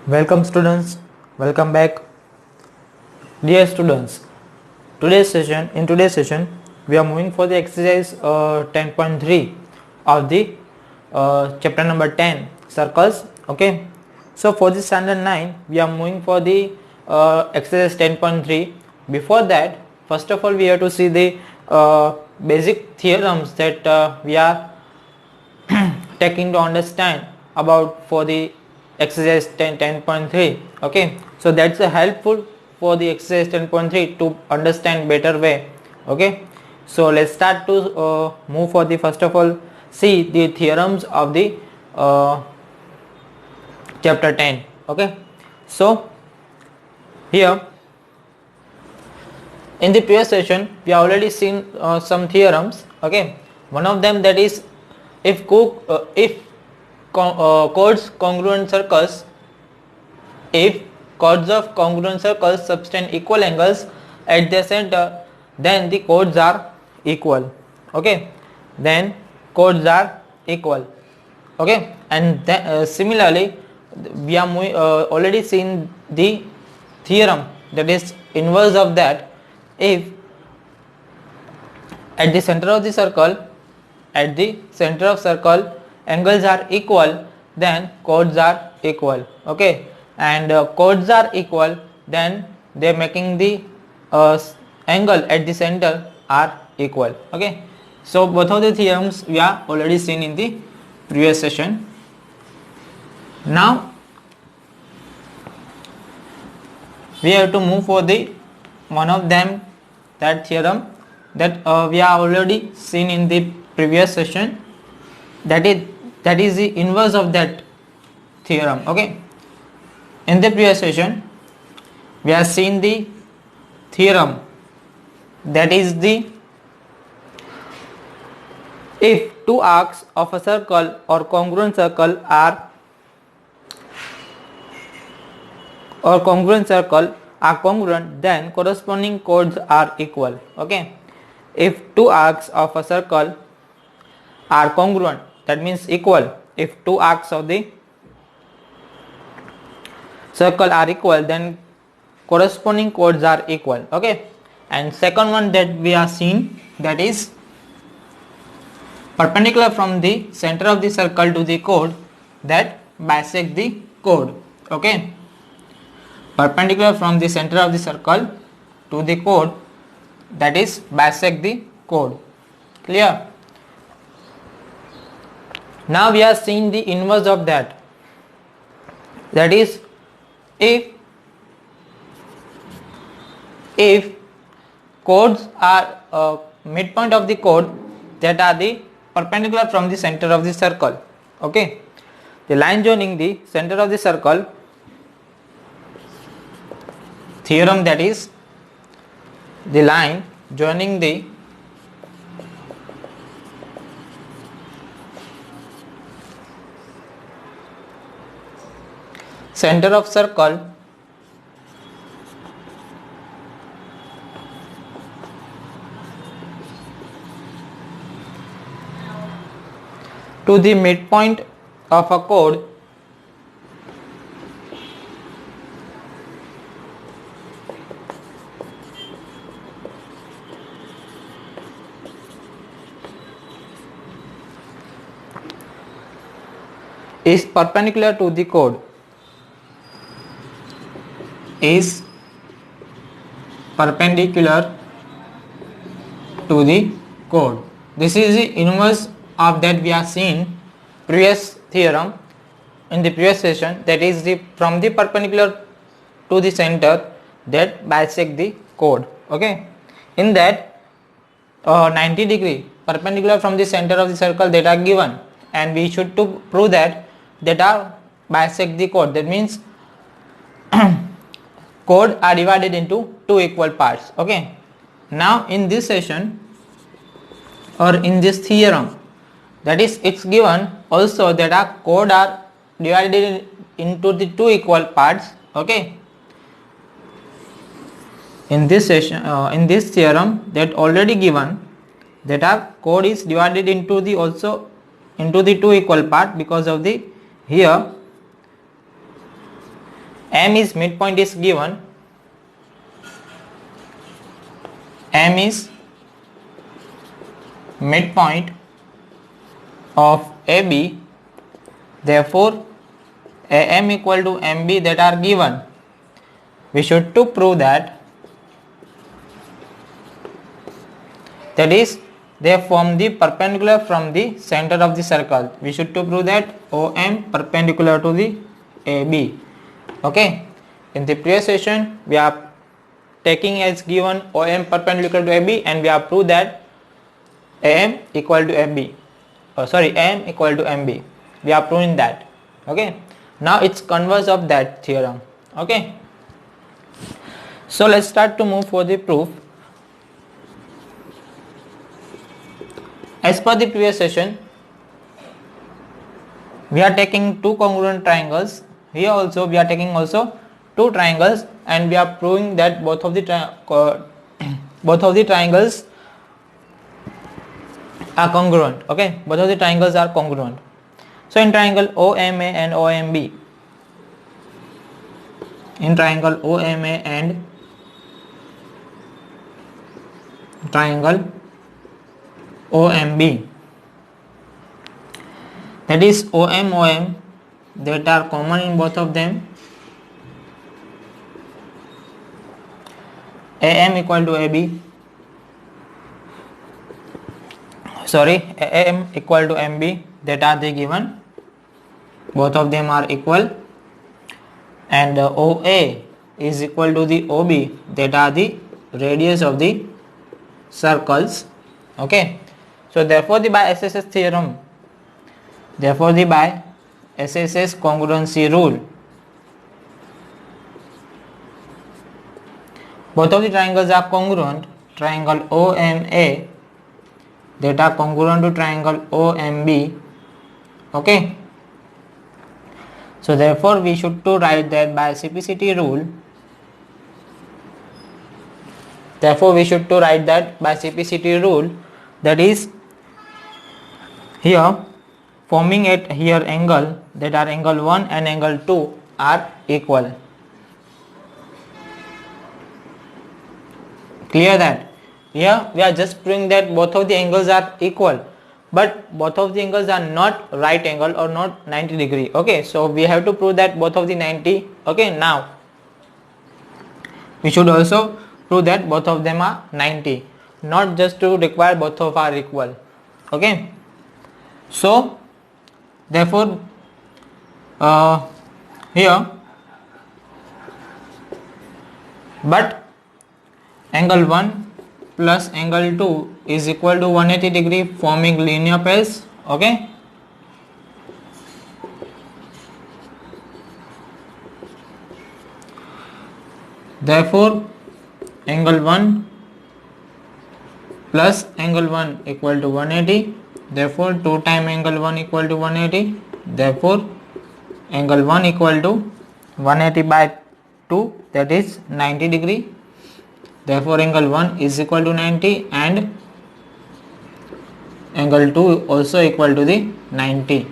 Welcome students, welcome back. Dear students, today's session we are moving for the exercise 10.3 of the chapter number 10 circles. Okay, so for the standard 9 we are moving for the exercise 10.3. Before that, first of all we have to see the basic theorems that we are taking to understand about for the exercise 10.3. okay, so that's helpful for the exercise 10.3 to understand better way. Okay, so let's start to move for the first of all see the theorems of the chapter 10. Okay, so here in the previous session we have already seen some theorems. Okay, one of them, that is, if chords congruent circles, if chords of congruent circles subtend equal angles at their center, then the chords are equal. Okay, then chords are equal. Okay, and similarly we have already seen the theorem, that is inverse of that. If at the center of the circle angles are equal, then chords are equal. Okay, and chords are equal, then they are making the angle at the center are equal. Okay, so both of the theorems we are already seen in the previous session. Now we have to move for the one of them, that theorem that we are already seen in the previous session, that is the inverse of that theorem. Okay, in the previous session we have seen the theorem, that is the if two arcs of a circle or congruent circle are congruent, then corresponding chords are equal. Okay, if two arcs of a circle are congruent, that means equal. If two arcs of the circle are equal, then corresponding chords are equal. Okay, and second one that we are seeing, that is perpendicular from the center of the circle to the chord that bisect the chord. Okay, perpendicular from the center of the circle to the chord that is bisect the chord. Clear? Now we are seeing the inverse of that, that is if chords are midpoint of the chord that are the perpendicular from the center of the circle. Okay, the line joining the center of the circle theorem, that is the line joining the center of circle to the midpoint of a chord is perpendicular to the chord, is perpendicular to the chord. This is the inverse of that we are seeing previous theorem in the previous session, that is the from the perpendicular to the center that bisect the chord. Okay, in that 90 degree perpendicular from the center of the circle that are given, and we should to prove that are bisect the chord. That means chord are divided into two equal parts. Okay, now in this session or in this theorem, that is it's given also that our chord are divided into the two equal parts. Okay, in this session in this theorem that already given that our chord is divided into the also into the two equal part, because of the here M is midpoint is given. M is midpoint of AB. Therefore, AM equal to MB that are given. We should to prove that is they form the perpendicular from the center of the circle. We should to prove that OM perpendicular to the AB. Okay. In the previous session, we are taking as given OM perpendicular to AB, and we have proved that AM equal to MB. AM equal to MB. We are proving that. Okay. Now it's converse of that theorem. Okay. So let's start to move for the proof. As per the previous session, we are taking two congruent triangles. Here also we are taking also two triangles, and we are proving that both of the triangles are congruent. Okay, both of the triangles are congruent. So in triangle OMA and OMB, in triangle OMA and triangle OMB, that is OM that are common in both of them. AM equal to AB, AM equal to MB, that are the given. Both of them are equal. And OA is equal to the OB, that are the radius of the circles. Okay. So therefore by SSS theorem, by SSS congruency rule, both of the triangles are congruent. Triangle OMA that are congruent to triangle OMB. Okay. So therefore we should to write that by CPCT rule. That is here forming at here angle, that are angle 1 and angle 2 are equal. Clear that? Here we are just proving that both of the angles are equal, but both of the angles are not right angle or not 90 degree. Okay, so we have to prove that both of the 90. Okay, now we should also prove that both of them are 90, not just to require both of are equal. Okay, so therefore here, but angle 1 plus angle 2 is equal to 180 degree, forming linear pairs. Okay, therefore angle 1 plus angle 1 equal to 180, therefore 2 times angle 1 equal to 180, therefore angle 1 equal to 180 by 2, that is 90 degree. Therefore angle 1 is equal to 90 and angle 2 also equal to the 90.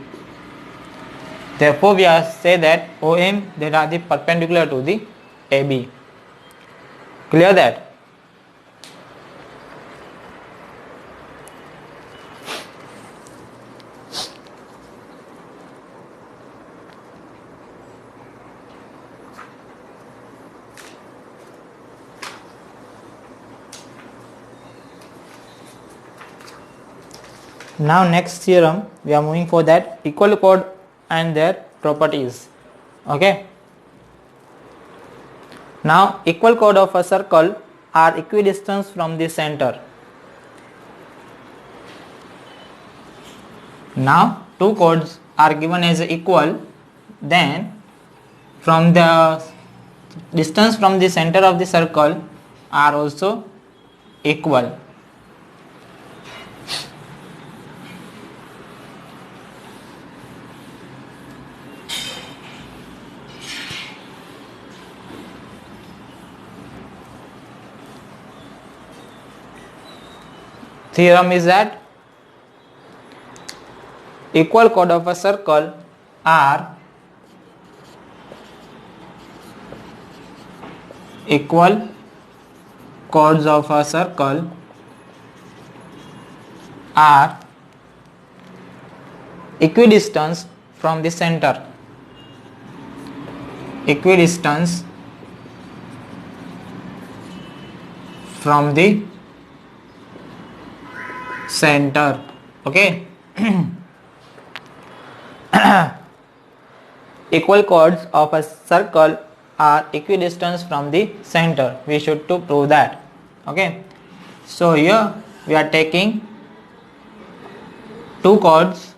Therefore we are say that OM that are the perpendicular to the AB. Clear that? Now next theorem we are moving for that equal chord and their properties. Okay. Now equal chord of a circle are equidistant from the center. Now two chords are given as equal, then from the distance from the center of the circle are also equal. Theorem is that equal chord of a circle are equal chords of a circle are equidistant from the center. Equidistant from the center. Okay. Equal chords of a circle are equidistant from the center. We should to prove that. Okay. So here we are taking two chords,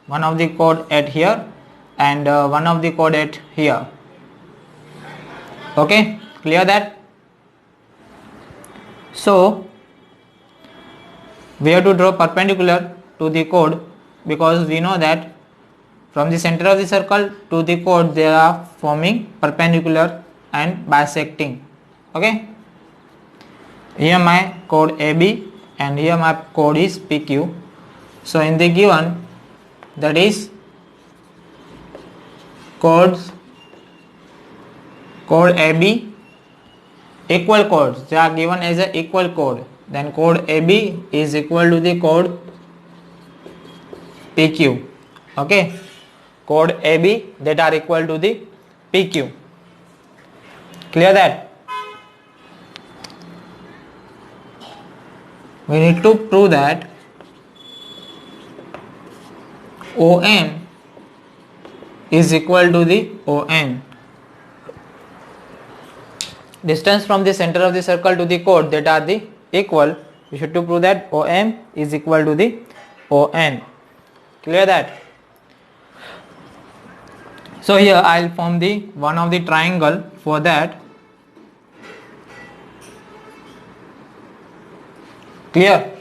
one of the chord at here and one of the chord at here. Okay, clear that? So we have to draw perpendicular to the chord, because we know that from the center of the circle to the chord they are forming perpendicular and bisecting. Okay, here my chord AB and here my chord is PQ. So in the given, that is chord AB, equal chords, they are given as a equal chord, then chord AB is equal to the chord PQ. Okay, chord AB that are equal to the PQ. Clear that? We need to prove that OM is equal to the ON. Distance from the center of the circle to the chord that are the equal. We should to prove that OM is equal to the ON. Clear that? So here I will form the one of the triangle. For that, clear?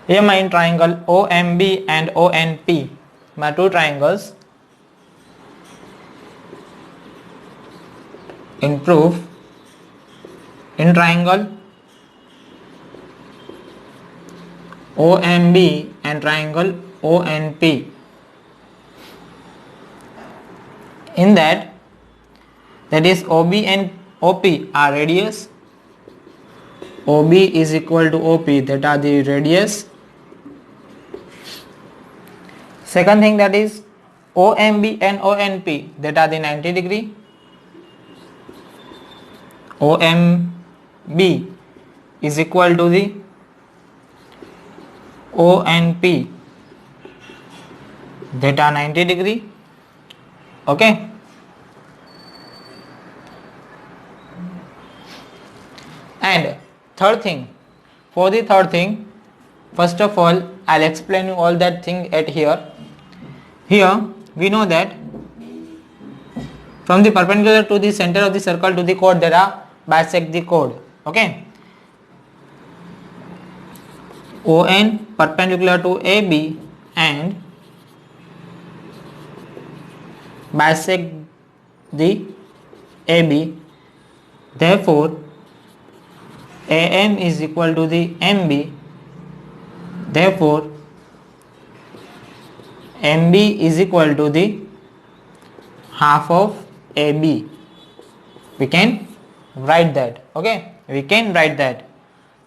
Here my triangle OMB and ONP, my two triangles. In proof, in triangle OMB and triangle ONP, in that is OB and OP are radius. OB is equal to OP, that are the radius. Second thing, that is OMB and ONP, that are the 90 degree. OMB is equal to the ONP, that are 90 degree. Okay. And third thing, for the third thing, first of all I'll explain you all that thing at here. Here we know that from the perpendicular to the center of the circle to the chord there are bisect the chord. Okay, ON perpendicular to AB and bisect the AB, therefore AM is equal to the MB, therefore MB is equal to the half of AB. We can write that. Okay, we can write that.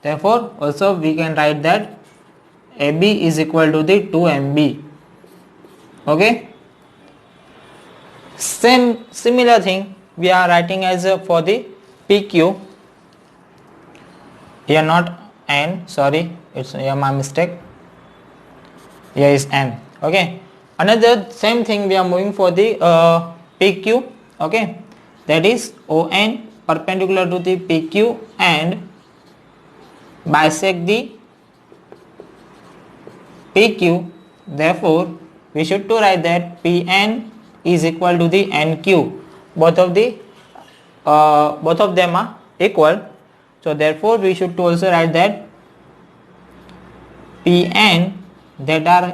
Therefore also we can write that AB is equal to the 2MB. Okay, similar thing we are writing as for the PQ. Here not N, sorry, it's here my mistake, here is M. Okay, another same thing we are moving for the PQ. Okay, that is ON perpendicular to the PQ and bisect the PQ, therefore we should to write that PN is equal to the NQ. Both of them are equal, so therefore we should to also write that PN that are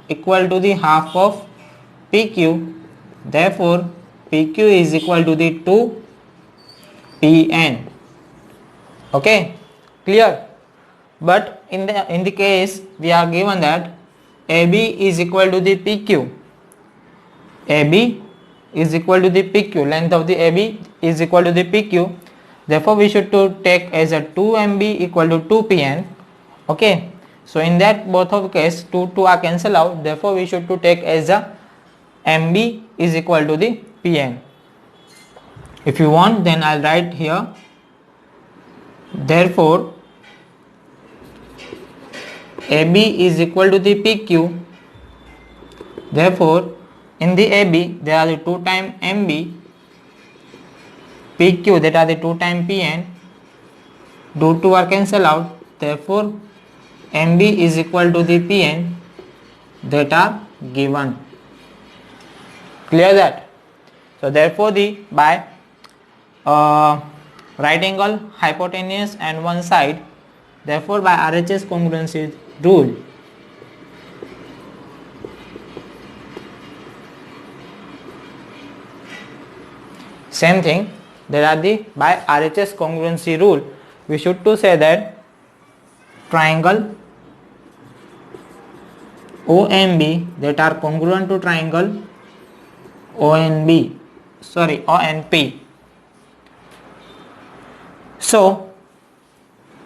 equal to the half of PQ, therefore PQ is equal to the 2 PN. Okay, clear? But in the case we are given that AB is equal to the PQ. AB is equal to the PQ. Length of the AB is equal to the PQ. Therefore, we should to take as a 2MB equal to 2PN. Okay. So in that both of case 2 are cancel out. Therefore, we should to take as a MB is equal to the PN. If you want, then I'll write here. Therefore, AB is equal to the PQ. Therefore, in the AB there are the 2 times MB, PQ that are the 2 times PN. 2 are cancel out. Therefore, MB is equal to the PN that are given. Clear that? So therefore, the by right angle, hypotenuse and one side, therefore by RHS congruency rule, same thing, there are the by RHS congruency rule, we should to say that triangle OMB that are congruent to triangle ONP. So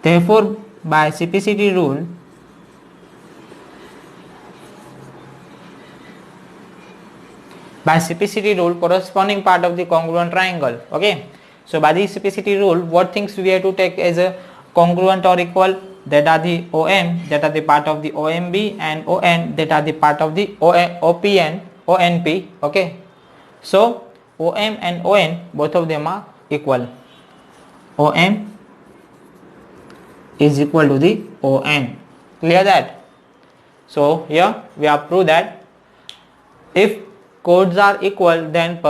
therefore by CPCT rule, corresponding part of the congruent triangle. Okay, so by the CPCT rule, what things we have to take as a congruent or equal? That are the OM that are the part of the OMB, and ON that are the part of the OPN, ONP. Okay, so OM and ON both of them are equal. OM is equal to the ON. Clear that? So here we have proved that if chords are equal, then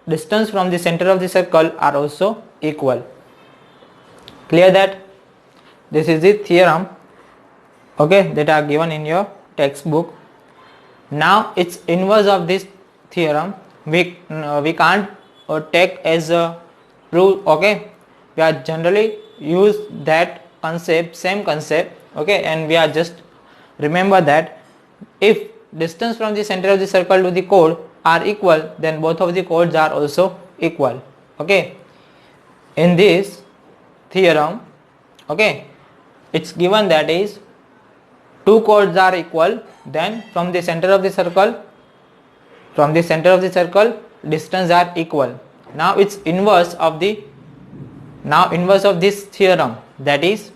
distance from the center of the circle are also equal. Clear that? This is the theorem, okay, that are given in your textbook. Now its inverse of this theorem we can't take as a proof. Okay, we are generally use that concept, same concept. Okay, and we are just remember that if distance from the center of the circle to the chord are equal, then both of the chords are also equal. Okay, in this theorem, okay, it's given that is 2 chords are equal, then from the center of the circle distance are equal. Now it's inverse of this theorem, that is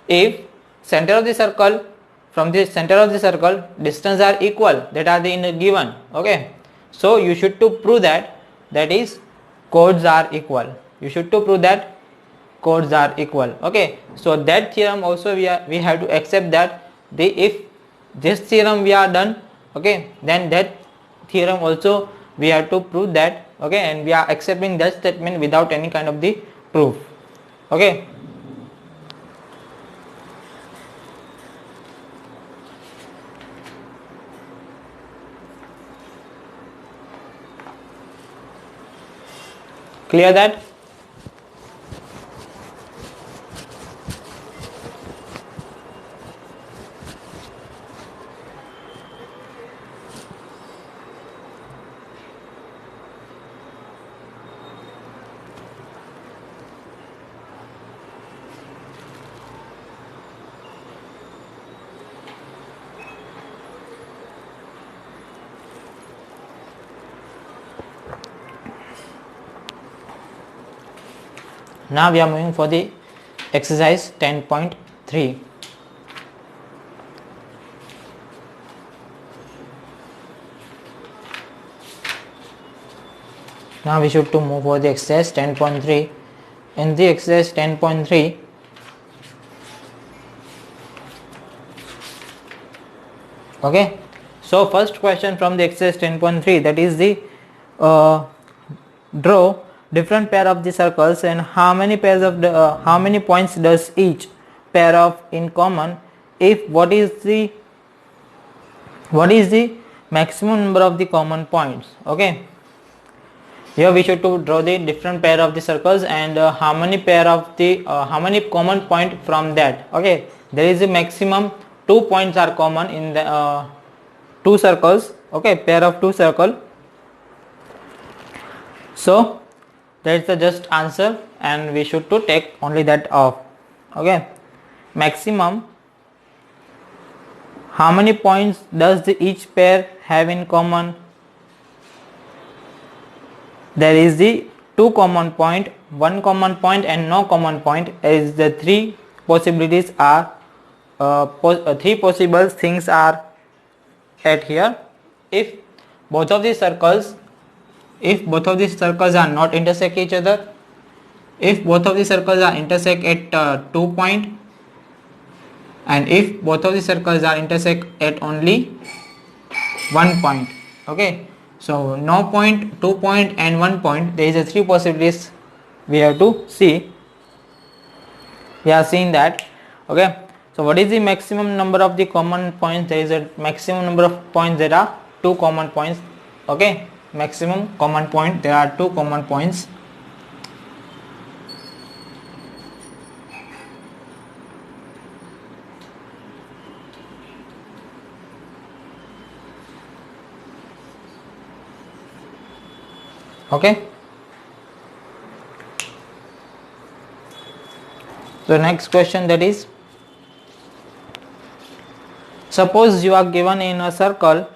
if center of the circle, from the center of the circle distance are equal, that are the given. Okay, so you should to prove that is chords are equal. You should to prove that chords are equal. Okay, so that theorem also we have to accept that if this theorem we are done, okay, then that theorem also we have to prove that. Okay, and we are accepting that statement without any kind of the proof. Okay, clear that? Now we are moving for the exercise 10.3. Now we should to move for the exercise 10.3. In the exercise 10.3, okay, so first question from the exercise 10.3, that is the draw different pair of the circles and how many pairs of the how many points does each pair of in common if what is the maximum number of the common points. Okay, here we should to draw the different pair of the circles and how many pair of the how many common point from that. Okay, there is a maximum two points are common in the two circles, okay, pair of two circle. So that's the just answer, and we should to take only that off. Okay, maximum, how many points does each pair have in common? There is the two common point, one common point and no common point, as the three possibilities are three possible things are at here. If both of these circles are not intersect each other, if both of these circles are intersect at 2 point, and if both of these circles are intersect at only 1 point. Okay, so no point, 2 point and 1 point, there is a three possibilities we have to see. We are seeing that. Okay, so what is the maximum number of the common points? There is a maximum number of points. There are two common points. Okay, maximum common point, there are two common points. Okay, so next question, that is, suppose you are given in a circle,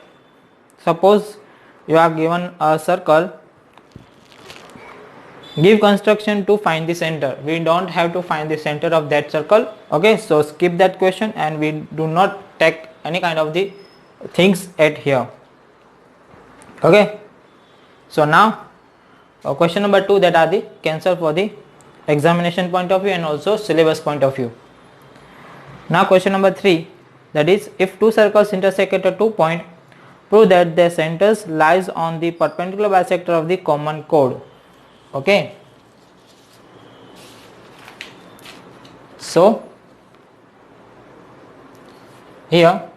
give construction to find the center. We don't have to find the center of that circle. Okay, so skip that question and we do not take any kind of the things at here. Okay, so now question number 2, that are the cancel for the examination point of view and also syllabus point of view. Now question number 3, that is, if two circles intersect at a 2 point, prove that their centers lies on the perpendicular bisector of the common chord. Okay, so here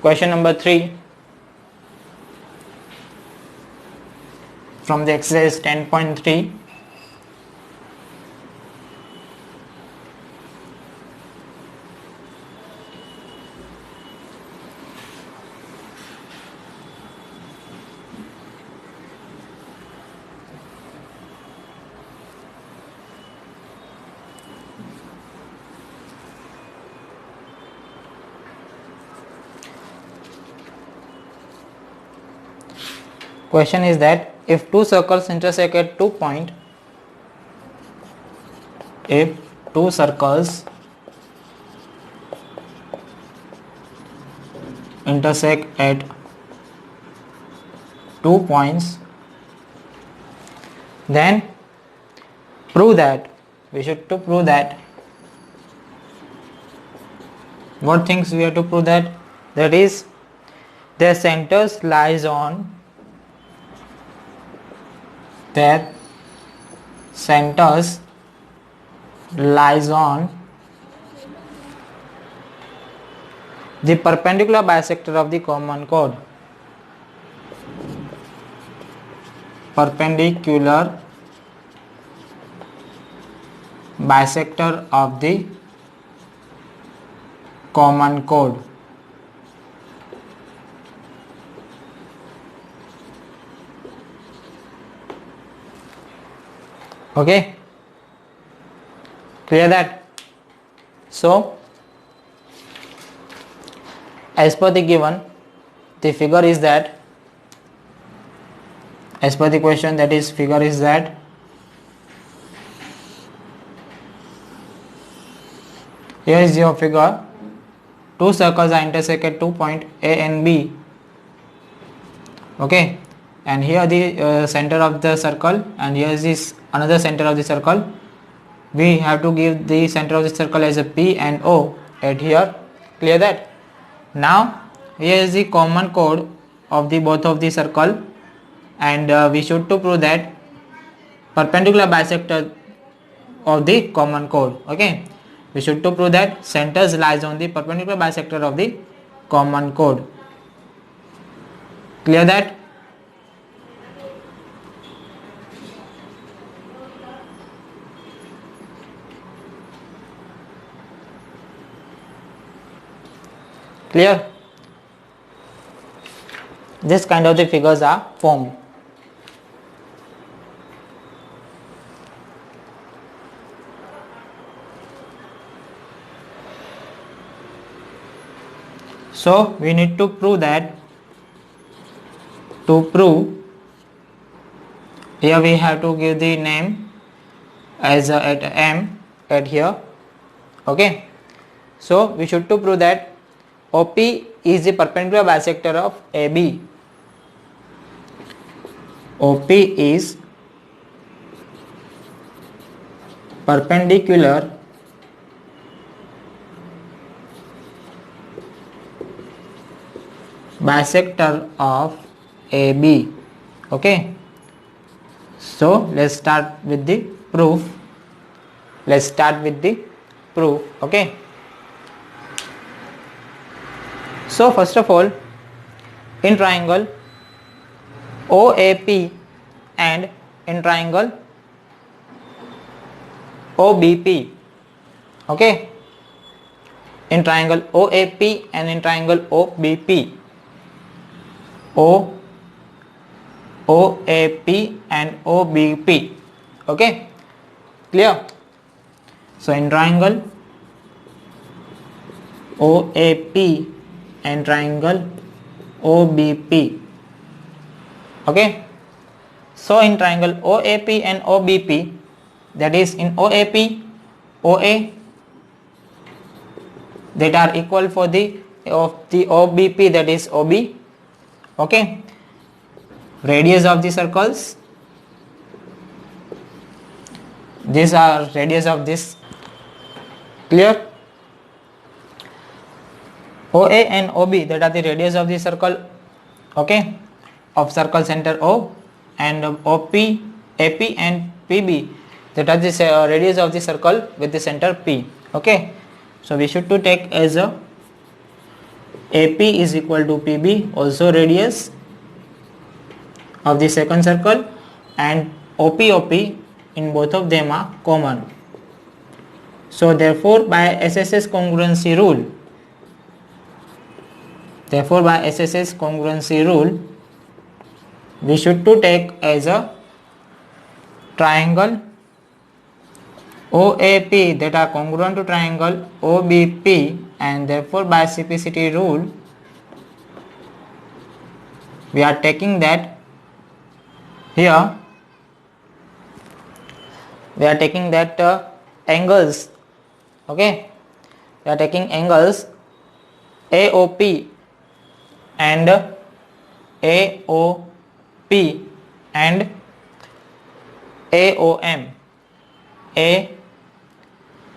question number 3 from the exercise 10.3. Question is that if two circles intersect at 2 point, if two circles intersect at 2 points, then prove that, we should to prove that, what things we have to prove that, that is, their centers lies on, their centers lies on the perpendicular bisector of the common chord. Perpendicular bisector of the common chord. Okay, clear that? So as per the given, the figure is that, as per the question, that is, figure is that here is your figure, two circles are intersect at 2 point A and B. Okay, and here the center of the circle, and here is this another center of the circle. We have to give the center of the circle as a P and O at here. Clear that? Now here is the common chord of the both of the circle, and we should to prove that perpendicular bisector of the common chord. Okay, we should to prove that centers lies on the perpendicular bisector of the common chord. Clear that? Clear? This kind of the figures are formed. So we need to prove that. To prove, here we have to give the name as at M at here. Okay, so we should to prove that OP is the perpendicular bisector of AB. OP is perpendicular bisector of AB. Okay, so let's start with the proof. Okay, so first of all, in triangle OAP and in triangle OBP, okay, in triangle OAP and in triangle OBP, OAP and OBP, okay, clear? So in triangle OAP and triangle OBP, okay, so in triangle OAP and OBP, that is in OAP, OA that are equal for the OBP, that is OB, okay, radius of the circles, these are radius of this, clear? OA and OB, that are the radius of the circle, okay, of circle center O, and OP, AP and PB, that are the radius of the circle with the center P, okay. So we should to take as a AP is equal to PB, also radius of the second circle, and OP in both of them are common. So therefore by SSS congruency rule, we should to take as a triangle OAP that are congruent to triangle OBP, and therefore by CPCT rule we are taking that here we are taking that angles, okay, we are taking angles AOP and AOP and AOM,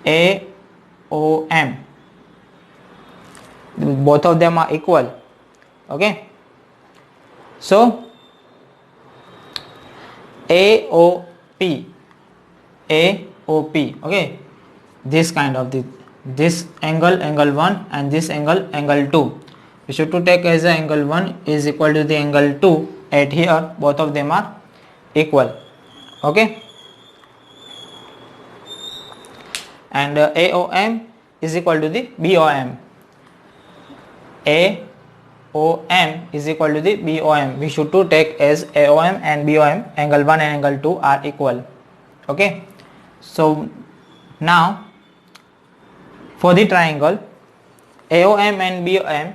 AOM, both of them are equal, okay. So AOP, okay, this kind of this angle 1 and this angle 2, we should to take as a angle 1 is equal to the angle 2 at here, both of them are equal, okay, and AOM is equal to the BOM, AOM is equal to the BOM, we should to take as AOM and BOM, angle 1 and angle 2 are equal, okay. So now for the triangle AOM and BOM,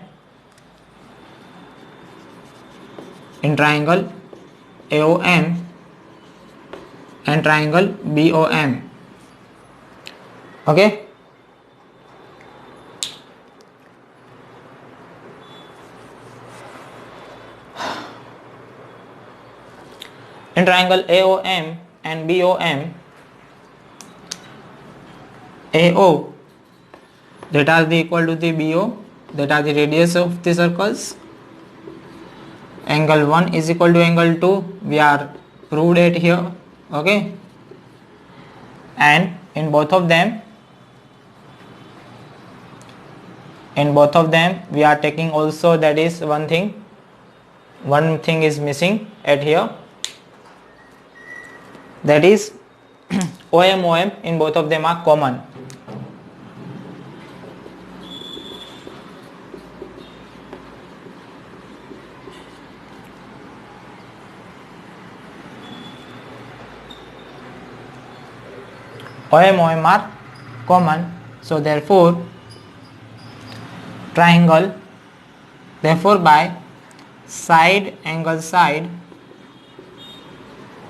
in triangle AOM and triangle BOM, okay, in triangle AOM and BOM, AO that are the equal to the BO, that are the radius of the circles, angle 1 is equal to angle 2, we are proved it here, okay, and in both of them we are taking also, that is one thing is missing at here, that is OM in both of them are common, OM are common, so therefore triangle, therefore by side angle side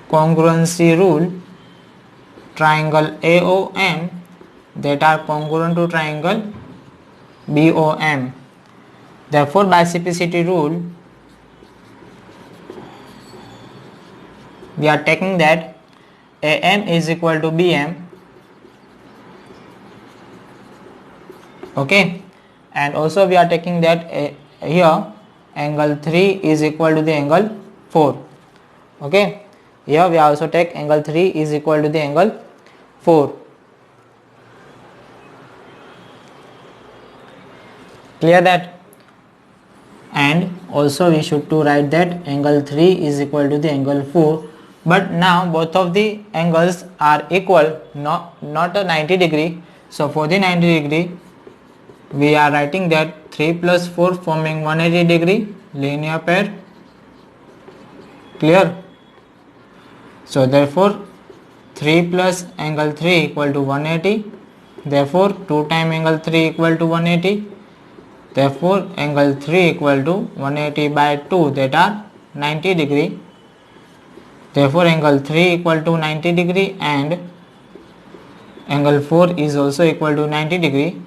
congruency rule, triangle AOM that are congruent to triangle BOM. Therefore by CPCT rule we are taking that AM is equal to BM, okay, and also we are taking that here angle 3 is equal to the angle 4, okay. Here we also take angle 3 is equal to the angle 4. Clear that? And also we should to write that angle 3 is equal to the angle 4, but now both of the angles are equal, not a 90 degree. So for the 90 degree we are writing that 3 plus 4 forming 180 degree linear pair. Clear? So therefore 3 plus angle 3 equal to 180, therefore 2 times angle 3 equal to 180, therefore angle 3 equal to 180 by 2, that are 90 degree, therefore angle 3 equal to 90 degree and angle 4 is also equal to 90 degree,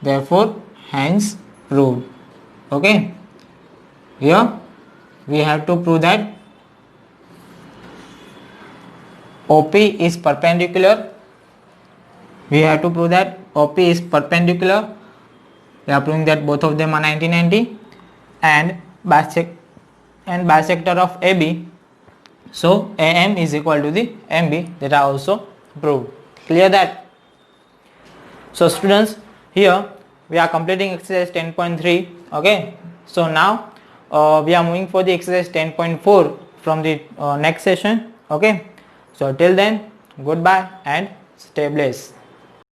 therefore hence proved. Okay, here we have to prove that OP is perpendicular. We have to prove that OP is perpendicular. We are proving that both of them are 90-90 and bisector of AB. So AM is equal to the MB, that are also proved. Clear that? So students, here we are completing exercise 10.3. okay. So now we are moving for the exercise 10.4 from the next session. Okay. So till then, goodbye and stay blessed.